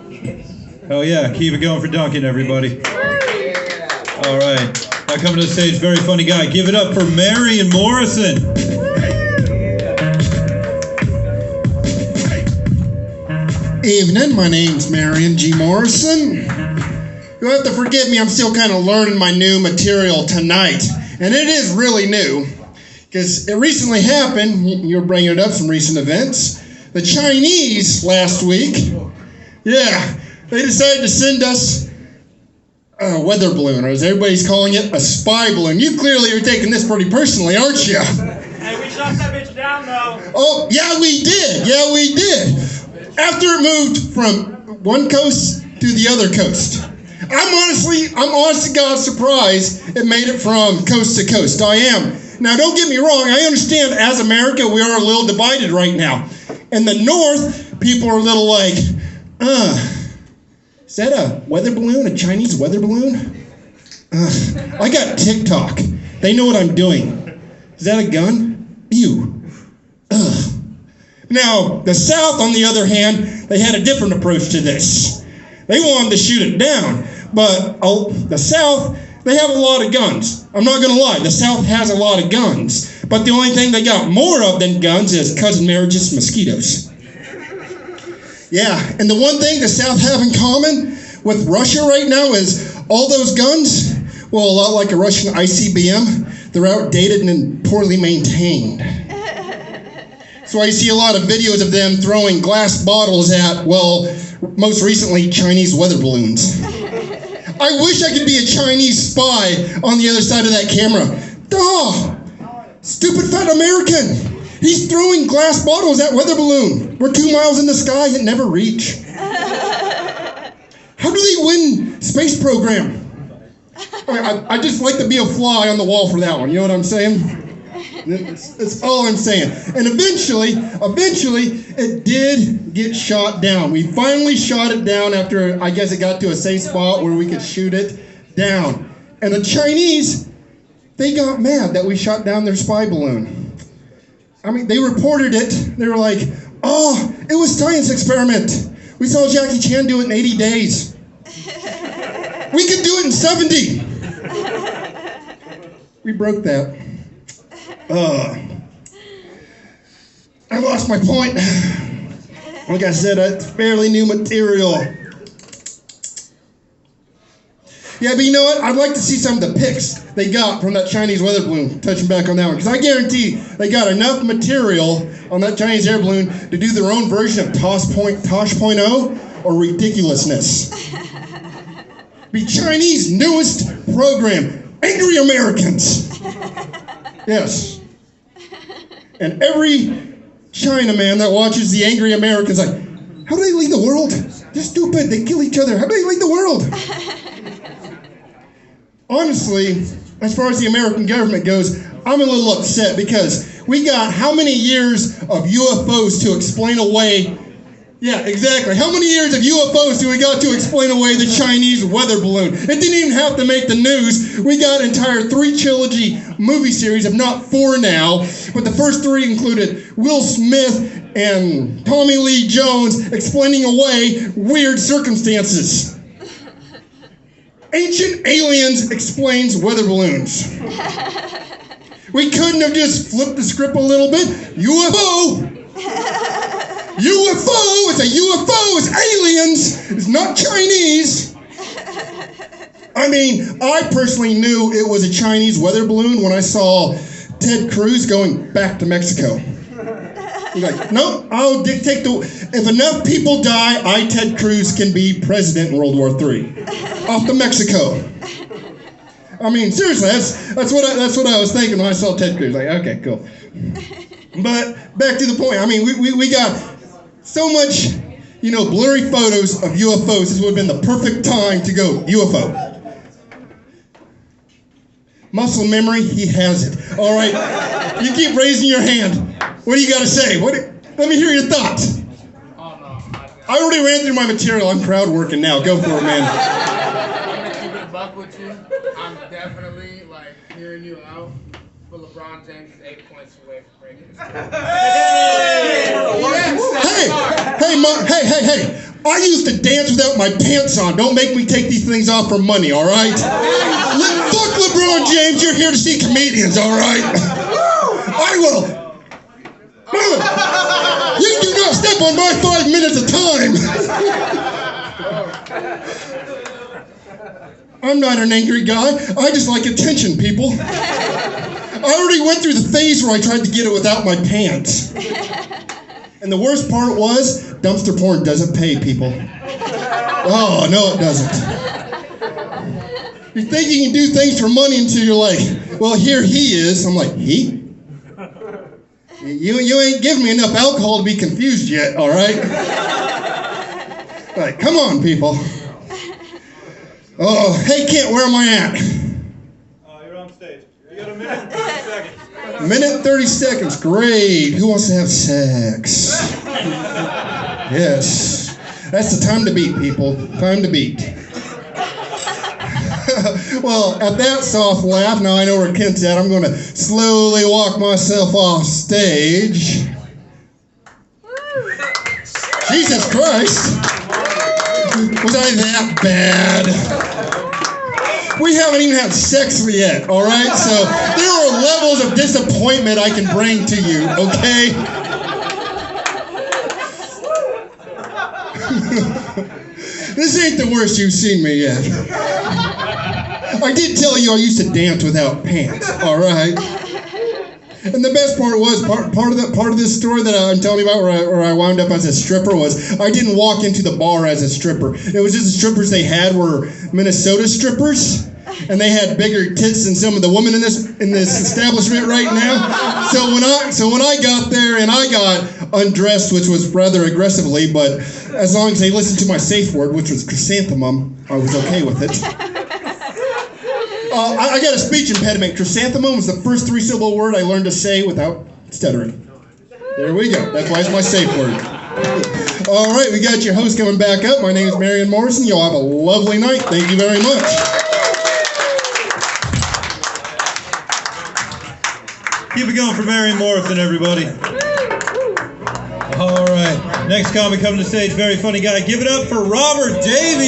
Hell yeah, keep it going for Duncan, everybody. All right, now coming to the stage, very funny guy. Give it up for Marion Morrison. Evening, my name's Marion G. Morrison. You'll have to forgive me, I'm still kind of learning my new material tonight. And it is really new, because it recently happened. You're bringing it up, some recent events. The Chinese last week, they decided to send us a weather balloon, or as everybody's calling it, a spy balloon. You clearly are taking this pretty personally, aren't you? Hey, we shot that bitch down, though. Oh, yeah, we did. Yeah, we did. After it moved from one coast to the other coast. I'm honest to God surprised it made it from coast to coast. I am. Now, don't get me wrong. I understand as America, we are a little divided right now. In the north, people are a little like, is that a weather balloon, a Chinese weather balloon? I got TikTok. They know what I'm doing. Is that a gun? Ew. Now, the South, on the other hand, they had a different approach to this. They wanted to shoot it down. But the South, they have a lot of guns. I'm not going to lie. The South has a lot of guns. But the only thing they got more of than guns is cousin marriages, mosquitoes. Yeah, and the one thing the South have in common with Russia right now is all those guns, well, a lot like a Russian ICBM, they're outdated and poorly maintained. So I see a lot of videos of them throwing glass bottles at, well, most recently, Chinese weather balloons. I wish I could be a Chinese spy on the other side of that camera. Duh! Stupid fat American! He's throwing glass bottles at weather balloon. We're 2 miles in the sky and never reach. How do they win space program? I just like to be a fly on the wall for that one. You know what I'm saying? That's all I'm saying. And eventually, it did get shot down. We finally shot it down after, I guess it got to a safe spot where we could shoot it down. And the Chinese, they got mad that we shot down their spy balloon. I mean, they reported it. They were like, oh, it was a science experiment. We saw Jackie Chan do it in 80 days. We could do it in 70. We broke that. I lost my point. Like I said, it's fairly new material. Yeah, but you know what? I'd like to see some of the pics they got from that Chinese weather balloon, touching back on that one. Because I guarantee they got enough material on that Chinese air balloon to do their own version of Tosh.0 or ridiculousness. Be Chinese newest program, Angry Americans. Yes. And every Chinaman that watches the Angry Americans like, how do they lead the world? They're stupid. They kill each other. How do they lead the world? Honestly, as far as the American government goes, I'm a little upset because we got how many years of UFOs to explain away? Yeah, exactly. How many years of UFOs do we got to explain away the Chinese weather balloon? It didn't even have to make the news. We got an entire 3-trilogy movie series, if not 4 now. But the first 3 included Will Smith and Tommy Lee Jones explaining away weird circumstances. Ancient Aliens explains weather balloons. We couldn't have just flipped the script a little bit. UFO! UFO! It's a UFO! It's aliens! It's not Chinese! I mean, I personally knew it was a Chinese weather balloon when I saw Ted Cruz going back to Mexico. He's like, no, I'll dictate if enough people die, Ted Cruz can be president in World War III. Off to Mexico. I mean, seriously, that's what I was thinking when I saw Ted Cruz. Like, okay, cool. But back to the point. I mean, we got so much, blurry photos of UFOs. This would have been the perfect time to go UFO. Muscle memory, he has it. All right, you keep raising your hand. What do you got to say? Let me hear your thoughts. I already ran through my material. I'm crowd working now. Go for it, man. I'm gonna keep it a buck with you. I'm definitely hearing you out. But LeBron James is 8 points away from breaking his record. Hey! I used to dance without my pants on. Don't make me take these things off for money, all right? Fuck LeBron James, you're here to see comedians, all right? I will. You do not step on my 5 minutes of time. I'm not an angry guy. I just like attention, people. I already went through the phase where I tried to get it without my pants. And the worst part was, dumpster porn doesn't pay, people. Oh, no, it doesn't. You think you can do things for money until you're like, well, here he is. I'm like, he? You ain't giving me enough alcohol to be confused yet, all right? Like, come on, people. Oh, hey, Kent, where am I at? You're on stage. You got a minute and 30 seconds. Minute 30 seconds. Great. Who wants to have sex? Yes. That's the time to beat, people. Time to beat. Well, at that soft laugh, now I know where Kent's at. I'm going to slowly walk myself off stage. Jesus Christ. Was I that bad? We haven't even had sex yet, all right? So there are levels of disappointment I can bring to you, okay? This ain't the worst you've seen me yet. I did tell you I used to dance without pants, all right? And the best part was, part of this story that I'm telling you about where I wound up as a stripper was, I didn't walk into the bar as a stripper. It was just the strippers they had were Minnesota strippers, and they had bigger tits than some of the women in this establishment right now. So when I got there and I got undressed, which was rather aggressively, but as long as they listened to my safe word, which was chrysanthemum, I was okay with it. I got a speech impediment. Chrysanthemum was the first 3-syllable word I learned to say without stuttering. There we go. That's why it's my safe word. All right, we got your host coming back up. My name is Marion Morrison. Y'all have a lovely night. Thank you very much. Keep it going for Marion Morrison, everybody. All right. Next comic coming to stage, very funny guy. Give it up for Robert Davies.